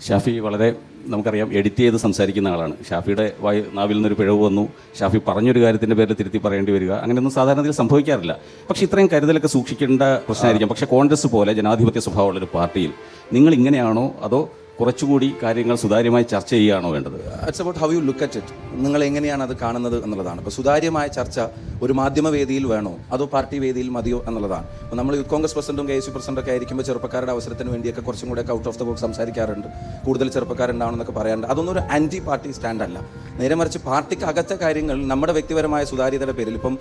ഷാഫി വളരെ നമുക്കറിയാം എഡിറ്റ് ചെയ്ത് സംസാരിക്കുന്ന ആളാണ്. ഷാഫിയുടെ നാവിൽ നിന്നൊരു പിഴവ് വന്നു, ഷാഫി പറഞ്ഞൊരു കാര്യത്തിൻ്റെ പേരിൽ തിരുത്തി പറയേണ്ടി വരിക, അങ്ങനെയൊന്നും സാധാരണത്തിൽ സംഭവിക്കാറില്ല. പക്ഷേ ഇത്രയും കരുതലൊക്കെ സൂക്ഷിക്കേണ്ട പ്രശ്നമായിരിക്കും. പക്ഷേ കോൺഗ്രസ് പോലെ ജനാധിപത്യ സ്വഭാവമുള്ളൊരു പാർട്ടിയിൽ നിങ്ങൾ ഇങ്ങനെയാണോ അതോ കുറച്ചുകൂടി കാര്യങ്ങൾ സുതാര്യമായി ചർച്ച ചെയ്യുകയാണോ വേണ്ടത്? It's about how you look at it. നിങ്ങൾ എങ്ങനെയാണ് അത് കാണുന്നത് എന്നുള്ളതാണ്. ഇപ്പോൾ സുതാര്യമായ ചർച്ച ഒരു മാധ്യമ വേദിയിൽ വേണോ അതോ പാർട്ടി വേദിയിൽ മതിയോ എന്നുള്ളതാണ്. അപ്പോൾ നമ്മൾ യൂത്ത് കോൺഗ്രസ് പ്രസിഡന്റും KSU പ്രസിഡന്റും ഒക്കെ ആയിരിക്കുമ്പോൾ ചെറുപ്പക്കാരുടെ അവസരത്തിന് വേണ്ടിയൊക്കെ കുറച്ചും കൂടെ ഔട്ട് ഓഫ് ദ ബോക്സ് സംസാരിക്കാറുണ്ട്, കൂടുതൽ ചെറുപ്പക്കാരുണ്ടാവണമെന്നൊക്കെ പറയാറുണ്ട്. അതൊന്നും ഒരു ആൻറ്റി പാർട്ടി സ്റ്റാൻഡല്ല. നേരെ മറിച്ച് പാർട്ടിക്ക് അകത്തെ കാര്യങ്ങൾ നമ്മുടെ വ്യക്തിപരമായ സുതാര്യതയുടെ പേരിൽ ഇപ്പം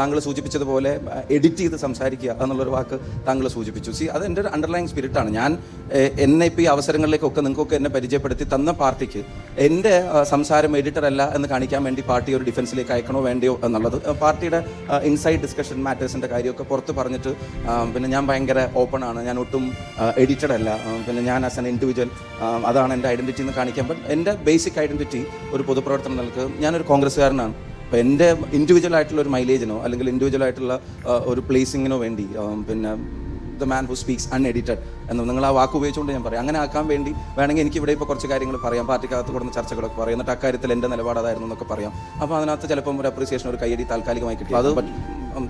താങ്കൾ സൂചിപ്പിച്ചതുപോലെ എഡിറ്റ് ചെയ്ത് സംസാരിക്കുക എന്നുള്ളൊരു വാക്ക് താങ്കൾ സൂചിപ്പിച്ചു. അത് എൻ്റെ ഒരു അണ്ടർലൈങ് സ്പിരിറ്റാണ്. ഞാൻ എന്നെ ഇപ്പോൾ ഈ അവസരങ്ങളിലേക്കൊക്കെ നിങ്ങൾക്കൊക്കെ എന്നെ പരിചയപ്പെടുത്തി തന്ന പാർട്ടിക്ക് എൻ്റെ സംസാരം എഡിറ്റർ അല്ല എന്ന് കാണിക്കാൻ വേണ്ടി പാർട്ടി ഒരു ഡിഫൻസിലേക്ക് അയക്കണോ വേണ്ടയോ എന്നുള്ളത് പാർട്ടിയുടെ ഇൻസൈഡ് ഡിസ്കഷൻ മാറ്റേഴ്സിൻ്റെ കാര്യമൊക്കെ പുറത്ത് പറഞ്ഞിട്ട് പിന്നെ ഞാൻ ഭയങ്കര ഓപ്പൺ ആണ്, ഞാൻ ഒട്ടും എഡിറ്റഡ് അല്ല, പിന്നെ ഞാൻ ആസ് എൻ ഇൻഡിവിജ്വൽ അതാണ് എൻ്റെ ഐഡൻറ്റിറ്റി എന്ന് കാണിക്കാൻ. ബട്ട് എൻ്റെ ബേസിക് ഐഡൻറ്റിറ്റി ഒരു പൊതുപ്രവർത്തനം നൽകുക, ഞാനൊരു കോൺഗ്രസ്സുകാരനാണ്. അപ്പോൾ എൻ്റെ ഇൻഡിവിജ്വൽ ആയിട്ടുള്ള ഒരു മൈലേജിനോ അല്ലെങ്കിൽ ഇൻഡിവിജ്വൽ ആയിട്ടുള്ള ഒരു പ്ലേസിങ്ങിനോ വേണ്ടി പിന്നെ the man who speaks unedited എന്ന് നിങ്ങൾ ആ വാക്ക് ഉപയോഗിച്ചുകൊണ്ട് ഞാൻ പറയാം. അങ്ങനെ ആക്കാൻ വേണ്ടി വേണമെങ്കിൽ എനിക്ക് ഇവിടെ ഇപ്പോൾ കുറച്ച് കാര്യങ്ങൾ പറയാം, പാർട്ടിക്കകത്ത് കൊടുക്കുന്ന ചർച്ചകളൊക്കെ പറയാം, എന്നിട്ട് അക്കാര്യത്തിൽ എൻ്റെ നിലപാട് അതായിരുന്നു എന്നൊക്കെ പറയാം. അപ്പോൾ അതിനകത്ത് ചിലപ്പം ഒരു അപ്രീസിയേഷൻ, ഒരു കയ്യടി താൽക്കാലികമായി കിട്ടി. അത്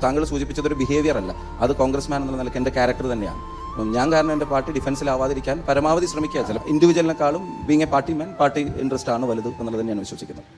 താങ്കൾ സൂചിപ്പിച്ചതൊരു ബിഹേവിയർ അല്ല, അത് കോൺഗ്രസ് മാൻ എന്നുള്ള നിലയ്ക്ക് എൻ്റെ ക്യാരക്ടർ തന്നെയാണ്. ഞാൻ കാരണം എൻ്റെ പാർട്ടി ഡിഫൻസിലാവാതിരിക്കാൻ പരമാവധി ശ്രമിക്കുക. ചില ഇൻഡിവിജ്വലിനെക്കാളും being a party man party interest ആണ് വലുത് എന്നുള്ളത് ഞാൻ വിശ്വസിക്കുന്നത്.